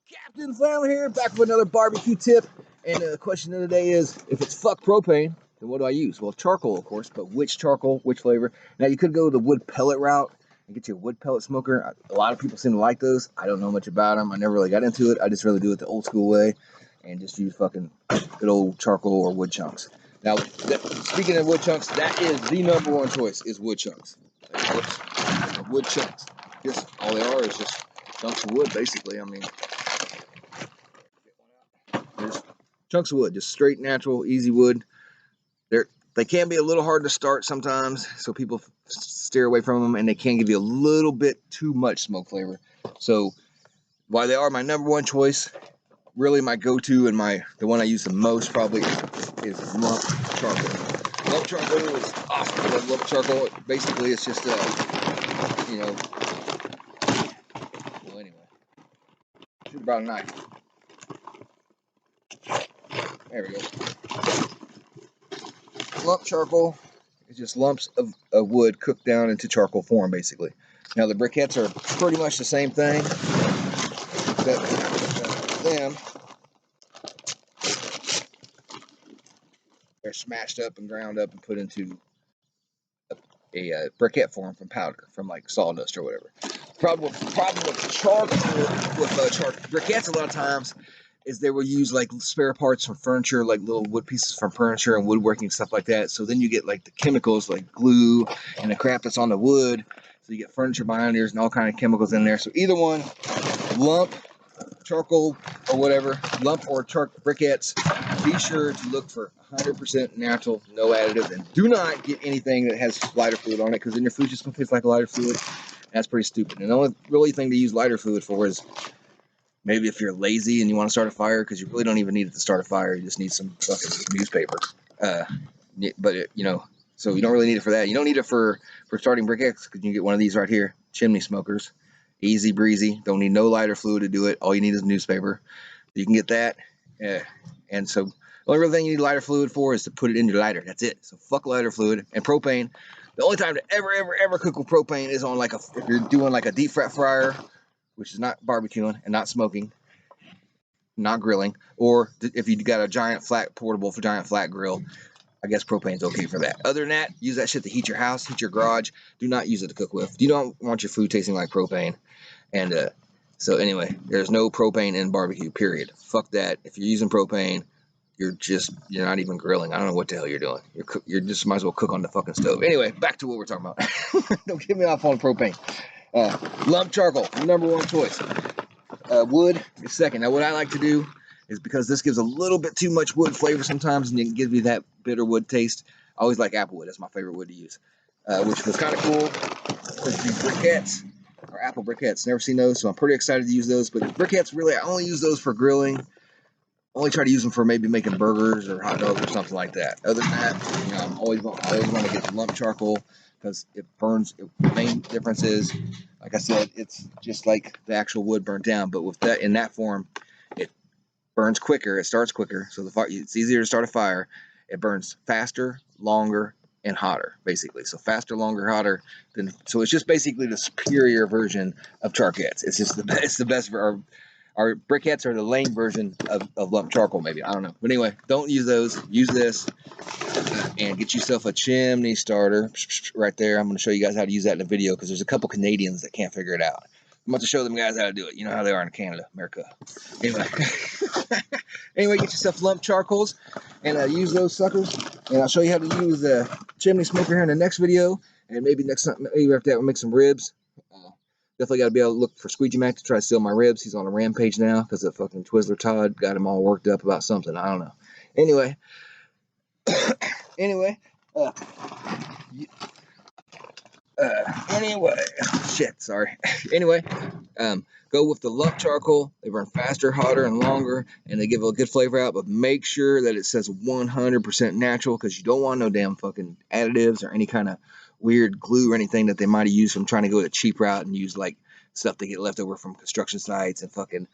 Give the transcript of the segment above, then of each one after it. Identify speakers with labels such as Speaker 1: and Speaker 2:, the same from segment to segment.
Speaker 1: Captain Slam here, back with another barbecue tip. And the question of the day is, if it's fuck propane, then what do I use? Well, charcoal, of course, but which charcoal, which flavor? Now, you could go the wood pellet route and get you a wood pellet smoker. A lot of people seem to like those. I don't know much about them. I never really got into it. I just really do it the old school way and just use fucking good old charcoal or wood chunks. Now, speaking of wood chunks, that is the number one choice, is wood chunks. Wood chunks. Just all they are is just chunks of wood, basically. I mean, there's chunks of wood, just straight, natural, easy wood. They can be a little hard to start sometimes, so people steer away from them, and they can give you a little bit too much smoke flavor. So while they are my number one choice, really my go-to and the one I use the most probably is lump charcoal. Lump charcoal is awesome. I love lump charcoal. Basically, it's just well, anyway, shoot about a knife. There we go. Lump charcoal is just lumps of wood cooked down into charcoal form, basically. Now, the briquettes are pretty much the same thing, except them, they're smashed up and ground up and put into a briquette form from powder, from like sawdust or whatever. Problem with charcoal, with briquettes, a lot of times, is they will use like spare parts from furniture, like little wood pieces from furniture and woodworking, stuff like that. So then you get like the chemicals like glue and the crap that's on the wood. So you get furniture binders and all kind of chemicals in there. So either one, lump, charcoal, or whatever, lump or briquettes, be sure to look for 100% natural, no additives, and do not get anything that has lighter fluid on it, because then your food's just going to taste like a lighter fluid. That's pretty stupid. And the only really thing to use lighter fluid for is maybe if you're lazy and you want to start a fire, because you really don't even need it to start a fire. You just need some fucking newspaper. So you don't really need it for that. You don't need it for starting briquettes, because you can get one of these right here, chimney smokers. Easy breezy. Don't need no lighter fluid to do it. All you need is newspaper. You can get that. And so the only real thing you need lighter fluid for is to put it in your lighter. That's it. So fuck lighter fluid. And propane. The only time to ever cook with propane is on if you're doing like a deep fat fryer, which is not barbecuing and not smoking, not grilling, or if you got a giant flat grill, I guess propane's okay for that. Other than that, use that shit to heat your house, heat your garage. Do not use it to cook with. You don't want your food tasting like propane. And so anyway, there's no propane in barbecue, period. Fuck that. If you're using propane, you're not even grilling. I don't know what the hell you're doing. You're just might as well cook on the fucking stove. Anyway, back to what we're talking about. Don't get me off on propane. Lump charcoal, number one choice. Wood is second. Now, what I like to do is, because this gives a little bit too much wood flavor sometimes, and it gives you that bitter wood taste. I always like apple wood. That's my favorite wood to use, which was kind of cool. With these briquettes, or apple briquettes. Never seen those, so I'm pretty excited to use those. But briquettes, really, I only use those for grilling. Only try to use them for maybe making burgers or hot dogs or something like that. Other than that, I always want to get the lump charcoal, because it burns. The main difference is, like I said, it's just like the actual wood burnt down, but with that in that form, it burns quicker. It starts quicker, so it's easier to start a fire. It burns faster, longer, and hotter, basically. So faster, longer, hotter. So it's just basically the superior version of charquettes. It's just the best for our briquettes are the lame version of lump charcoal, maybe. I don't know. But anyway, don't use those. Use this. And get yourself a chimney starter right there. I'm going to show you guys how to use that in a video, because there's a couple Canadians that can't figure it out. I'm about to show them guys how to do it. You know how they are in Canada, America. Anyway, get yourself lump charcoals and use those suckers. And I'll show you how to use the chimney smoker here in the next video. And maybe after that we'll make some ribs. Definitely got to be able to look for Squeegee Mac to try to steal my ribs. He's on a rampage now because the fucking Twizzler Todd got him all worked up about something. I don't know. Anyway, go with the lump charcoal. They burn faster, hotter, and longer, and they give a good flavor out. But make sure that it says 100% natural, because you don't want no damn fucking additives or any kind of weird glue or anything that they might have used from trying to go the cheap route and use like stuff they get left over from construction sites and fucking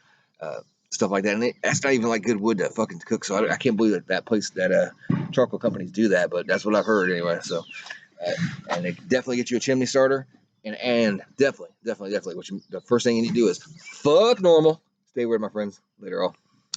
Speaker 1: stuff like that. And that's not even like good wood to fucking cook. So I can't believe that charcoal companies do that, but that's what I've heard anyway. So and they definitely get you a chimney starter, and definitely the first thing you need to do is fuck normal. Stay aware, my friends. Later all.